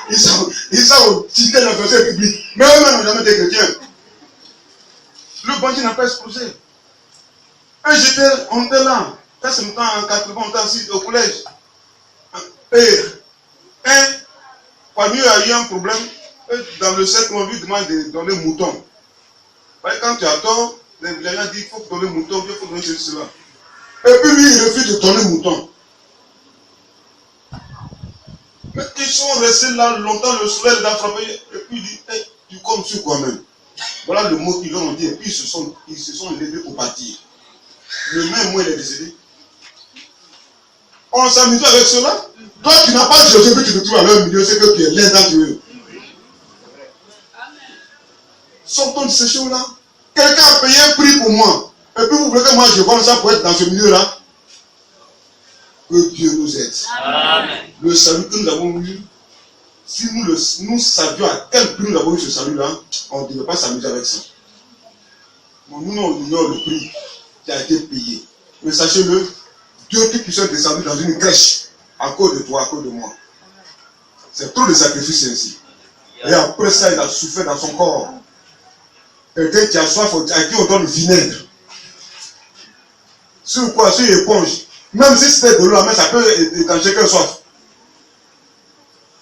Ils savent citer les versets bibliques. Mais eux-mêmes n'ont jamais été chrétiens. Le Banger n'a pas explosé. Et on était là. Ça c'est longtemps en 80, on était assis au collège. Et parmi eux, il y a eu un problème. Dans le cercle, on lui demande de donner mouton. Quand tu as tort, les gens disent qu'il faut donner mouton, il faut donner cela. Et puis lui, il refuse de donner mouton. Mais ils sont restés là longtemps, le soleil les a frappé. Et puis il dit, hey, tu comptes sur quoi même? Voilà le mot qu'ils leur ont dit. Et puis ils se sont levés pour partir. Le même mois, il est décédé. On s'amuse avec cela. Toi, tu n'as pas Jésus, mais tu te trouves à leur milieu, c'est que tu es l'un d'entre eux. Sortons de ces choses-là. Quelqu'un a payé un prix pour moi. Et puis vous voulez que moi je vende ça pour être dans ce milieu-là? Que Dieu nous aide. Amen. Le salut que nous avons eu, si nous savions à quel prix nous avons eu ce salut-là, on ne devait pas s'amuser avec ça. Bon, nous, on ignore le prix qui a été payé. Mais sachez-le, Dieu qui puisse être descendu dans une crèche à cause de toi, à cause de moi. C'est trop de sacrifices ainsi. Et après ça, il a souffert dans son corps. Quelqu'un qui a soif, à qui on donne le vinaigre. Sur quoi? Sur l'éponge. Même si c'était de l'eau, mais ça peut étancher qu'un soif.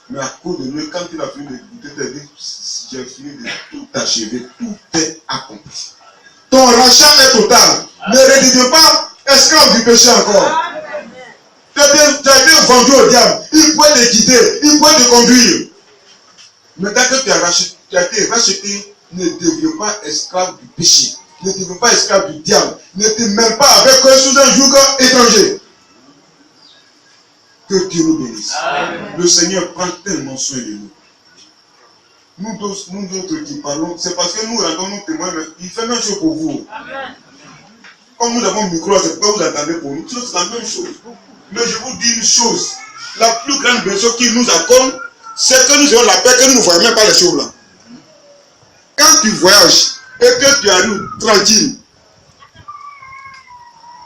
Mais à cause de lui, quand il a fini de goûter, il a dit, j'ai fini de tout achever, tout est accompli. Ton rachat est total. Ne redeviens pas esclave du péché encore. Tu as été vendu au diable. Il pourrait te guider, il pourrait te conduire. Mais dès que tu as été racheté, ne deviens pas esclave du péché. Ne deviens pas esclave du diable. Ne te mêle pas avec eux sous un joug étranger. Que Dieu nous bénisse. Amen. Le Seigneur prend tellement soin de nous. Nous autres qui parlons, c'est parce que nous rendons nos témoins, mais il fait la même chose pour vous. Amen. Comme nous avons un micro, c'est pas vous attendez pour nous. C'est la même chose. Mais je vous dis une chose. La plus grande blessure qu'il nous accorde, c'est que nous avons la paix, que nous ne voyons même pas les choses là. Quand tu voyages et que tu arrives tranquille,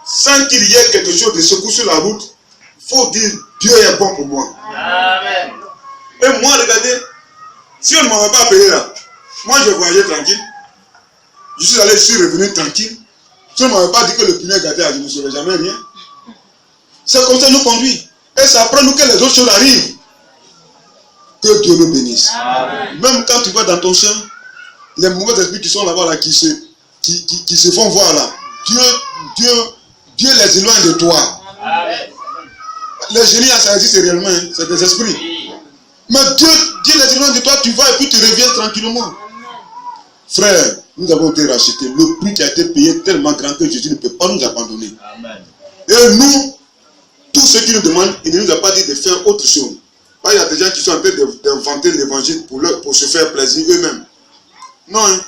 sans qu'il y ait quelque chose de secoué sur la route, il faut dire Dieu est bon pour moi. Amen. Et moi, regardez, si on ne m'avait pas payé là, moi je voyageais tranquille. Je suis revenu tranquille. Si on ne m'avait pas dit que le pneu gâté, je ne saurais jamais rien. C'est comme ça que nous conduit. Et ça apprend nous que les autres choses arrivent. Que Dieu nous bénisse. Amen. Même quand tu vas dans ton champ, les mauvais esprits qui sont là-bas, là, qui se font voir là, Dieu les éloigne de toi. Amen. Les génies, ça existe réellement, hein, c'est des esprits. Mais Dieu les éloigne de toi, tu vas et puis tu reviens tranquillement. Frère, nous avons été rachetés. Le prix qui a été payé est tellement grand que Jésus ne peut pas nous abandonner. Amen. Et nous, tous ceux qui nous demandent, il ne nous a pas dit de faire autre chose. Il y a des gens qui sont en train d'inventer l'évangile pour se faire plaisir eux-mêmes. Non, hein.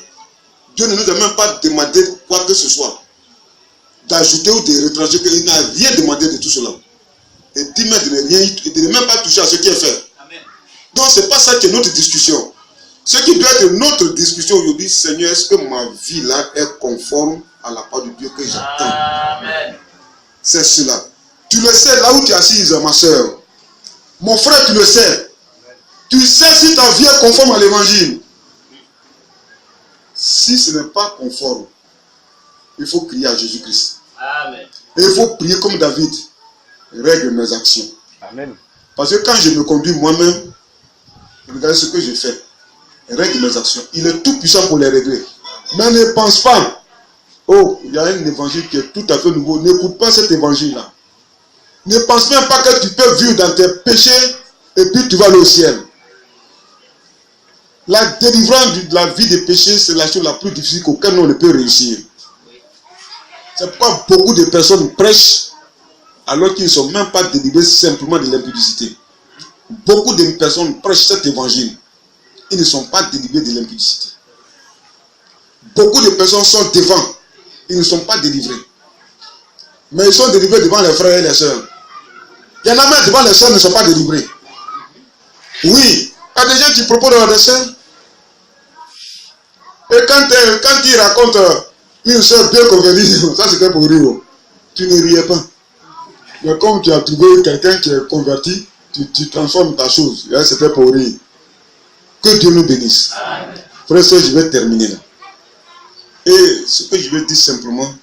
Dieu ne nous a même pas demandé quoi que ce soit. D'ajouter ou de retrancher, il n'a rien demandé de tout cela. Et dit même de ne même pas toucher à ce qui est fait. Amen. Donc ce n'est pas ça qui est notre discussion. Ce qui doit être notre discussion aujourd'hui, Seigneur, est-ce que ma vie là est conforme à la part de Dieu que j'attends? Amen. C'est cela. Tu le sais là où tu es assise, ma soeur. Mon frère, tu le sais. Tu sais si ta vie est conforme à l'évangile. Si ce n'est pas conforme, il faut crier à Jésus-Christ. Amen. Et il faut prier comme David. Règle mes actions. Amen. Parce que quand je me conduis moi-même, regardez ce que je fais. Règle mes actions. Il est tout puissant pour les régler. Mais ne pense pas. Oh, il y a un évangile qui est tout à fait nouveau. N'écoute pas cet évangile-là. Ne pense même pas que tu peux vivre dans tes péchés et puis tu vas aller au ciel. La délivrance de la vie des péchés, c'est la chose la plus difficile qu'aucun homme ne peut réussir. C'est pourquoi beaucoup de personnes prêchent alors qu'ils ne sont même pas délivrés simplement de l'impudicité. Beaucoup de personnes prêchent cet évangile. Ils ne sont pas délivrés de l'impudicité. Beaucoup de personnes sont devant. Ils ne sont pas délivrés. Mais ils sont délivrés devant les frères et les sœurs. Il y en a même devant les sœurs qui ne sont pas délivrés. Oui, il y a des gens qui proposent devant les sœurs. Et quand ils racontent une sœur bien convertie, ça c'était pour rire. Tu ne riais pas. Mais comme tu as trouvé quelqu'un qui est converti, tu transformes ta chose. Là, c'était pour rire. Que Dieu nous bénisse. Frère et sœur, je vais terminer là. Et ce que je vais dire simplement,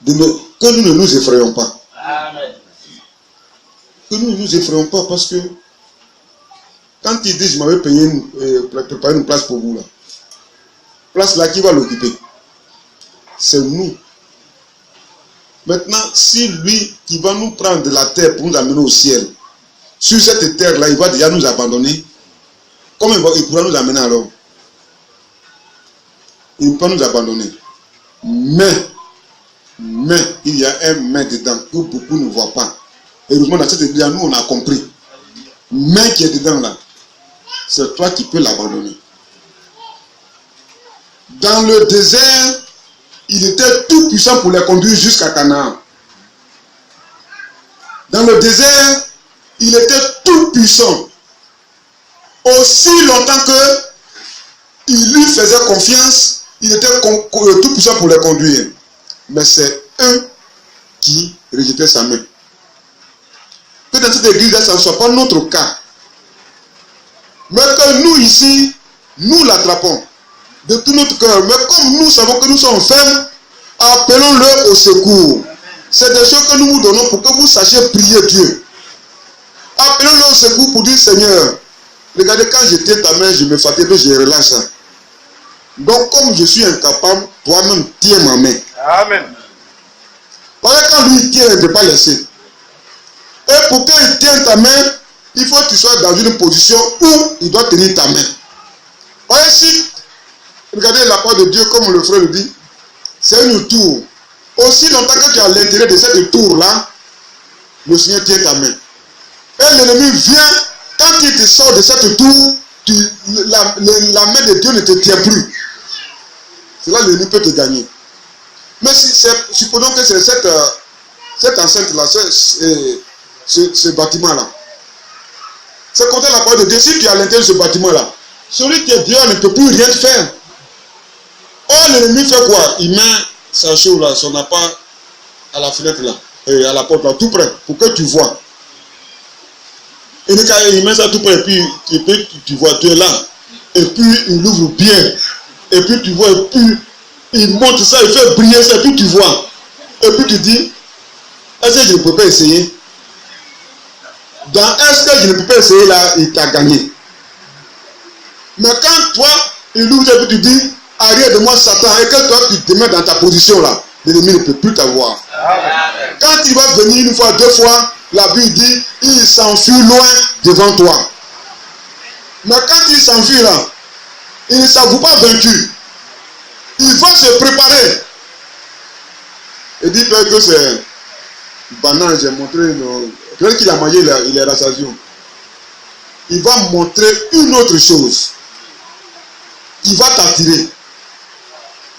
que nous ne nous effrayons pas. Amen. Que nous ne nous effrayons pas parce que quand ils disent je m'avais payé préparé une place pour vous là, place là qui va l'occuper? C'est nous. Maintenant, si lui qui va nous prendre de la terre pour nous amener au ciel, sur cette terre là, il va déjà nous abandonner, comment il pourra nous amener alors? Il ne peut pas nous abandonner. Mais, il y a un mais dedans que beaucoup ne voient pas. Et heureusement, dans cette église, nous, on a compris. Mais qui est dedans là, c'est toi qui peux l'abandonner. Dans le désert, il était tout puissant pour les conduire jusqu'à Canaan. Dans le désert, il était tout puissant. Aussi longtemps que il lui faisait confiance, il était tout puissant pour les conduire. Mais c'est eux qui rejetaient sa main. Que dans cette église, ça ne soit pas notre cas. Mais que nous ici, nous l'attrapons de tout notre cœur. Mais comme nous savons que nous sommes faibles, appelons-le au secours. C'est des choses que nous vous donnons pour que vous sachiez prier Dieu. Appelons-le au secours pour dire Seigneur, regardez, quand je tiens ta main, je me fatigue et je relâche ça. Donc comme je suis incapable, toi-même tiens ma main. Amen. Parce que quand lui il tient, il ne peut pas laisser. Et pour qu'il tienne ta main, il faut que tu sois dans une position où il doit tenir ta main. Voyez, si, regardez la parole de Dieu, comme le frère le dit, c'est une tour. Aussi longtemps que tu es à l'intérieur de cette tour-là, le Seigneur tient ta main. Et l'ennemi vient, quand il te sort de cette tour, la main de Dieu ne te tient plus. C'est là que l'ennemi peut te gagner. Mais supposons que c'est cette enceinte-là, ce bâtiment-là. C'est contre la parole de Dieu. Si tu es à l'intérieur de ce bâtiment-là, celui qui est dehors ne peut plus rien faire. Or, l'ennemi fait quoi? Il met sa chose là, son appât à la fenêtre là, et à la porte là, tout près, pour que tu vois. Et il met ça tout près, et puis tu vois, tu es là. Et puis il l'ouvre bien. Et puis tu vois, et puis il monte ça, il fait briller ça, et puis tu vois. Et puis tu dis, est-ce que je ne peux pas essayer? Dans est-ce que je ne peux pas essayer là, il t'a gagné. Mais quand toi, il ouvre et puis tu dis, arrière de moi Satan, et que toi tu te mets dans ta position là, l'ennemi ne peut plus t'avoir. Quand il va venir une fois, deux fois, la Bible dit, il s'enfuit loin devant toi. Mais quand il s'enfuit là, il ne s'avoue pas vaincu. Il va se préparer. Et dit que c'est banal, j'ai montré peut-être qu'il a mangé, il est rassasié. Il va montrer une autre chose. Il va t'attirer.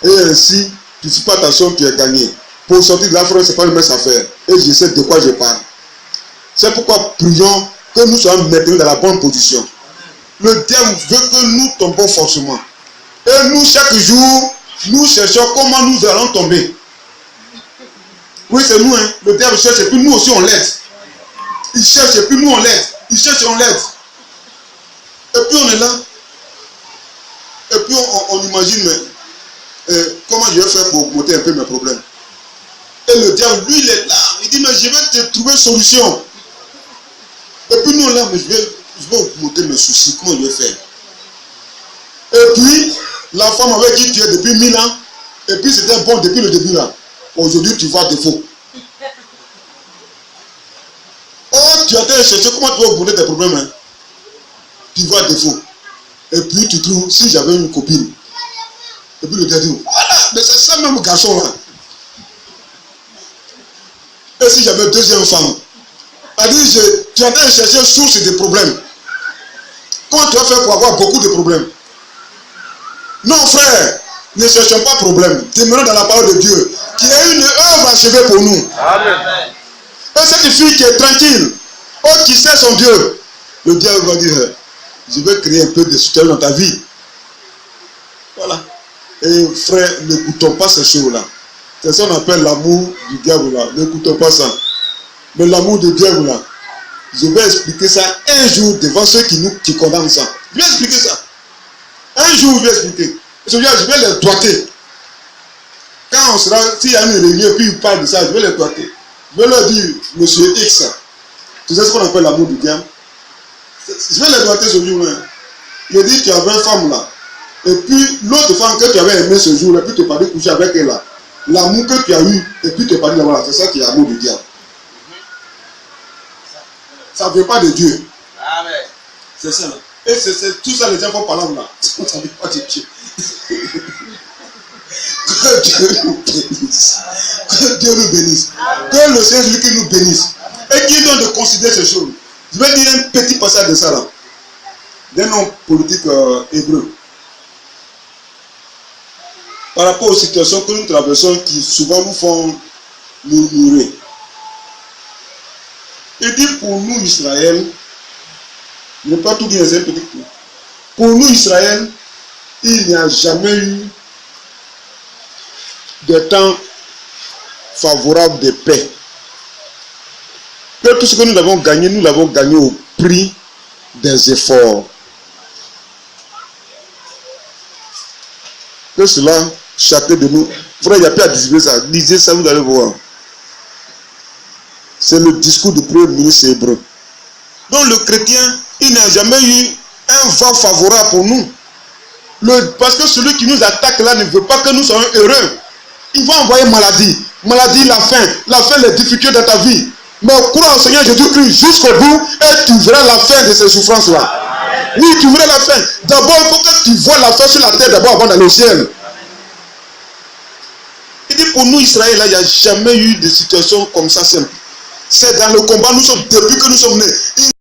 Et ainsi, tu ne fais pas attention, tu es gagné. Pour sortir de la France, ce n'est pas une mince affaire. Et je sais de quoi je parle. C'est pourquoi prions que nous soyons maintenus dans la bonne position. Le diable veut que nous tombons forcément. Et nous, chaque jour, nous cherchons comment nous allons tomber. Oui, c'est nous, hein. Le diable cherche et puis nous aussi on l'aide. Il cherche et puis nous on l'aide. Il cherche et on l'aide. Et puis on est là. Et puis on imagine comment je vais faire pour augmenter un peu mes problèmes. le diable, lui il est là. Il dit mais je vais te trouver une solution. Et puis nous là, mais je vais vous monter mes soucis. Comment je vais faire? Et puis, la femme avec qui tu es depuis 1000 ans, et puis c'était bon depuis le début là. Aujourd'hui tu vois défaut. Oh, tu as été chercher, comment tu vas augmenter tes problèmes, hein? Tu vois défaut. Et puis tu trouves, si j'avais une copine, et puis le gars dit, voilà, mais c'est ça même garçon là. Et si j'avais deuxième femme, elle dit, tu es en train de chercher source des problèmes. Comment tu vas faire pour avoir beaucoup de problèmes? Non frère, ne cherchons pas de problème. Demeurons dans la parole de Dieu, qui a une œuvre achevée pour nous. Amen. Et cette fille qui est tranquille, oh, qui sait son Dieu, le diable va dire, je vais créer un peu de situation dans ta vie. Voilà. Et frère, n'écoutons pas ces choses-là. C'est ça qu'on appelle l'amour du diable là. N'écoutons pas ça. Mais l'amour du diable là, je vais expliquer ça un jour devant ceux qui condamnent ça. Je vais expliquer ça. Un jour, je vais expliquer. Je vais les doigter. Quand on sera, s'il y a une réunion et puis ils parlent de ça, je vais les doigter. Je vais leur dire, monsieur X, tu sais ce qu'on appelle l'amour du diable? Je vais les doigter ce jour-là. Il dit, tu avais une femme là. Et puis, l'autre femme que tu avais aimée ce jour-là, puis tu n'es pas allé coucher avec elle là. L'amour que tu as eu, et puis tu n'es pas allé là-bas, c'est ça qui est l'amour du diable. Ça ne vient pas de Dieu. Amen. C'est ça. Et c'est tout ça, les gens font parler là. Ça ne vient pas de Dieu. Que Dieu nous bénisse. Que Dieu nous bénisse. Que le Seigneur Jésus nous bénisse. Et qui donne de considérer ces choses. Je vais dire un petit passage de ça là. D'un homme politique hébreu. Par rapport aux situations que nous traversons qui souvent nous font nous mourir. Il dit pour nous Israël, je ne vais pas tout dire, c'est un petit peu. Pour nous Israël, il n'y a jamais eu de temps favorable de paix. Que tout ce que nous l'avons gagné au prix des efforts. Que cela, chacun de nous, frère, il n'y a plus à distribuer ça. Lisez ça, vous allez voir. C'est le discours du premier ministre hébreu. Donc le chrétien, il n'a jamais eu un vent favorable pour nous. Parce que celui qui nous attaque là ne veut pas que nous soyons heureux. Il va envoyer maladie, la faim, les difficultés dans ta vie. Mais crois au Seigneur Jésus-Christ jusqu'au bout et tu verras la fin de ces souffrances-là. Oui, tu verras la fin. D'abord, il faut que tu vois la fin sur la terre d'abord avant d'aller au ciel. Il dit pour nous, Israël, là, il n'y a jamais eu de situation comme ça simple. C'est dans le combat, depuis que nous sommes nés.